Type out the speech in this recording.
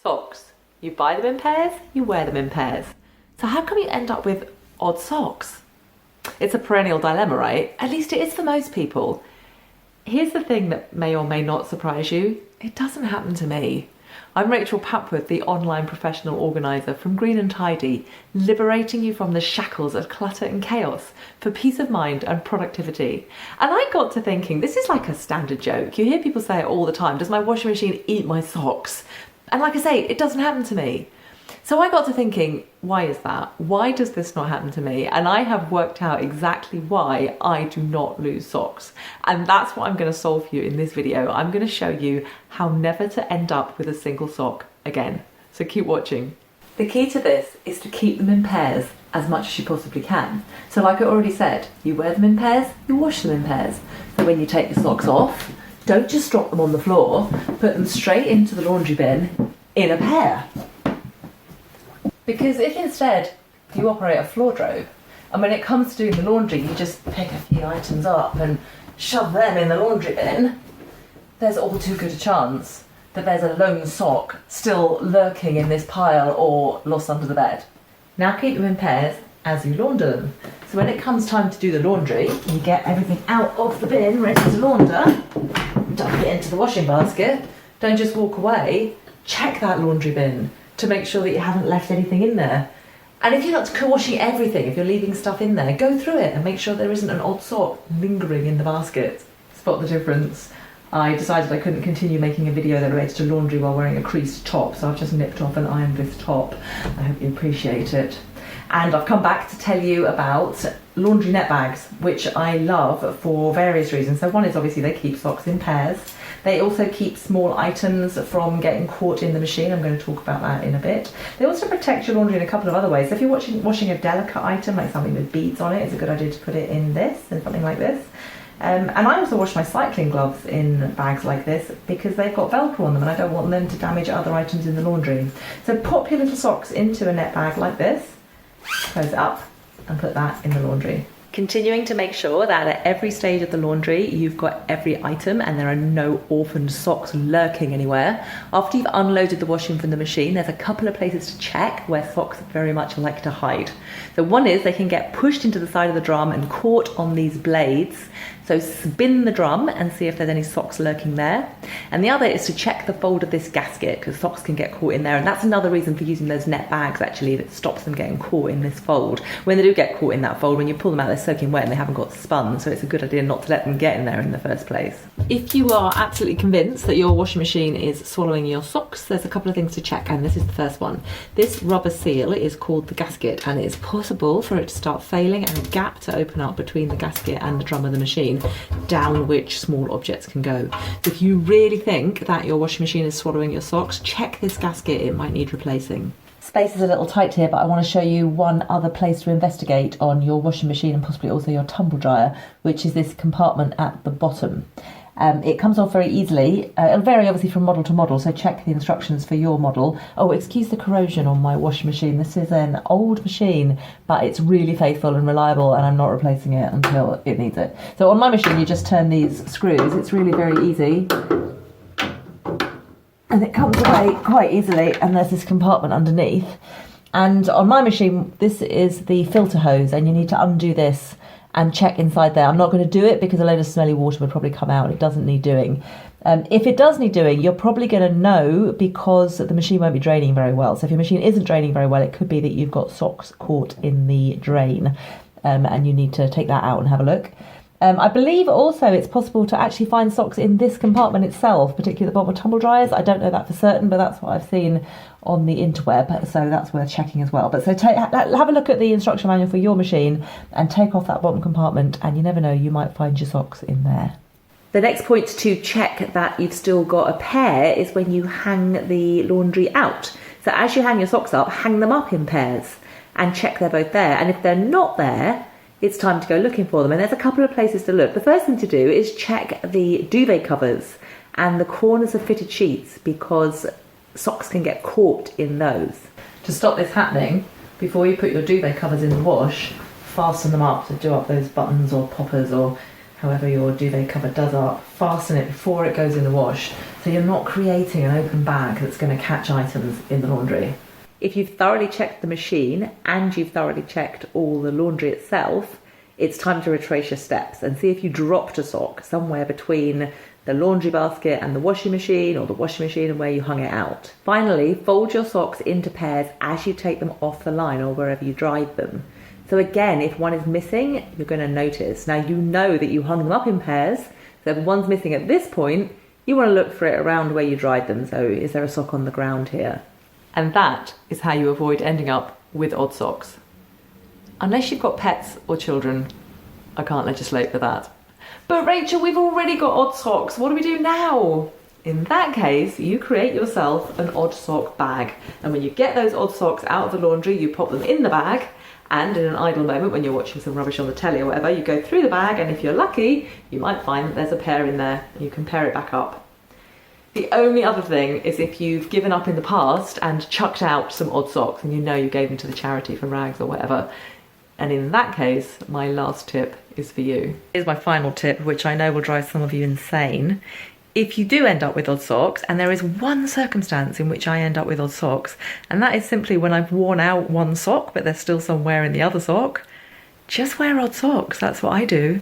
Socks. You buy them in pairs, you wear them in pairs. So how come you end up with odd socks? It's a perennial dilemma, right? At least it is for most people. Here's the thing that may or may not surprise you. It doesn't happen to me. I'm Rachel Papworth, the online professional organiser from Green and Tidy, liberating you from the shackles of clutter and chaos for peace of mind and productivity. And I got to thinking, this is like a standard joke. You hear people say it all the time. Does my washing machine eat my socks? And like I say, it doesn't happen to me. So I got to thinking, why is that? Why does this not happen to me? And I have worked out exactly why I do not lose socks. And that's what I'm going to solve for you in this video. I'm going to show you how never to end up with a single sock again. So keep watching. The key to this is to keep them in pairs as much as you possibly can. So like I already said, you wear them in pairs, you wash them in pairs. So when you take your socks off, don't just drop them on the floor, put them straight into the laundry bin in a pair. Because if instead you operate a floor drobe, and when it comes to doing the laundry, you just pick a few items up and shove them in the laundry bin, there's all too good a chance that there's a lone sock still lurking in this pile or lost under the bed. Now keep them in pairs as you launder them. So when it comes time to do the laundry, you get everything out of the bin, ready to launder, dump it into the washing basket, don't just walk away, check that laundry bin to make sure that you haven't left anything in there. And if you're not co-washing everything, if you're leaving stuff in there, go through it and make sure there isn't an odd sock lingering in the basket. Spot the difference. I decided I couldn't continue making a video that relates to laundry while wearing a creased top, so I've just nipped off and ironed this top. I hope you appreciate it. And I've come back to tell you about laundry net bags, which I love for various reasons. So one is obviously they keep socks in pairs. They also keep small items from getting caught in the machine. I'm going to talk about that in a bit. They also protect your laundry in a couple of other ways. So if you're washing a delicate item, like something with beads on it, it's a good idea to put it in this, in something like this. And I also wash my cycling gloves in bags like this because they've got Velcro on them and I don't want them to damage other items in the laundry. So pop your little socks into a net bag like this, close it up and put that in the laundry. Continuing to make sure that at every stage of the laundry you've got every item and there are no orphaned socks lurking anywhere. After you've unloaded the washing from the machine, there's a couple of places to check where socks very much like to hide. So one is they can get pushed into the side of the drum and caught on these blades. So spin the drum and see if there's any socks lurking there. And the other is to check the fold of this gasket because socks can get caught in there. And that's another reason for using those net bags actually, that stops them getting caught in this fold. When they do get caught in that fold, when you pull them out, they're soaking wet and they haven't got spun. So it's a good idea not to let them get in there in the first place. If you are absolutely convinced that your washing machine is swallowing your socks, there's a couple of things to check. And this is the first one. This rubber seal is called the gasket and it's possible for it to start failing and a gap to open up between the gasket and the drum of the machine, down which small objects can go. So if you really think that your washing machine is swallowing your socks, check this gasket, it might need replacing. Space is a little tight here, but I want to show you one other place to investigate on your washing machine and possibly also your tumble dryer, which is this compartment at the bottom. It comes off very easily. It'll vary obviously from model to model, so check the instructions for your model. Oh, excuse the corrosion on my washing machine. This is an old machine, but it's really faithful and reliable and I'm not replacing it until it needs it. So on my machine, you just turn these screws. It's really very easy. And it comes away quite easily and there's this compartment underneath. And on my machine, this is the filter hose and you need to undo this and check inside there. I'm not going to do it because a load of smelly water would probably come out. It doesn't need doing. If it does need doing, you're probably going to know because the machine won't be draining very well. So if your machine isn't draining very well, it could be that you've got socks caught in the drain and you need to take that out and have a look. I believe also it's possible to actually find socks in this compartment itself, particularly at the bottom of tumble dryers. I don't know that for certain, but that's what I've seen on the interweb, so that's worth checking as well. But so have a look at the instruction manual for your machine and take off that bottom compartment, and you never know, you might find your socks in there. The next point to check that you've still got a pair is when you hang the laundry out. So as you hang your socks up, hang them up in pairs and check they're both there. And if they're not there, it's time to go looking for them. And there's a couple of places to look. The first thing to do is check the duvet covers and the corners of fitted sheets because socks can get caught in those. To stop this happening, before you put your duvet covers in the wash, fasten them up, to do up those buttons or poppers or however your duvet cover does up. Fasten it before it goes in the wash So you're not creating an open bag that's going to catch items in the laundry. If you've thoroughly checked the machine and you've thoroughly checked all the laundry itself, it's time to retrace your steps and see if you dropped a sock somewhere between the laundry basket and the washing machine, or the washing machine and where you hung it out. Finally, fold your socks into pairs as you take them off the line or wherever you dried them. So again, if one is missing, you're going to notice. Now you know that you hung them up in pairs, so if one's missing at this point, you want to look for it around where you dried them. So is there a sock on the ground here? And that is how you avoid ending up with odd socks. Unless you've got pets or children, I can't legislate for that. But Rachel, we've already got odd socks. What do we do now? In that case, you create yourself an odd sock bag. And when you get those odd socks out of the laundry, you pop them in the bag. And in an idle moment, when you're watching some rubbish on the telly or whatever, you go through the bag, and if you're lucky, you might find that there's a pair in there. You can pair it back up. The only other thing is if you've given up in the past and chucked out some odd socks and you know you gave them to the charity for rags or whatever. And in that case, my last tip is for you. Here's my final tip, which I know will drive some of you insane. If you do end up with odd socks, and there is one circumstance in which I end up with odd socks, and that is simply when I've worn out one sock, but they're still somewhere in the other sock, just wear odd socks. That's what I do.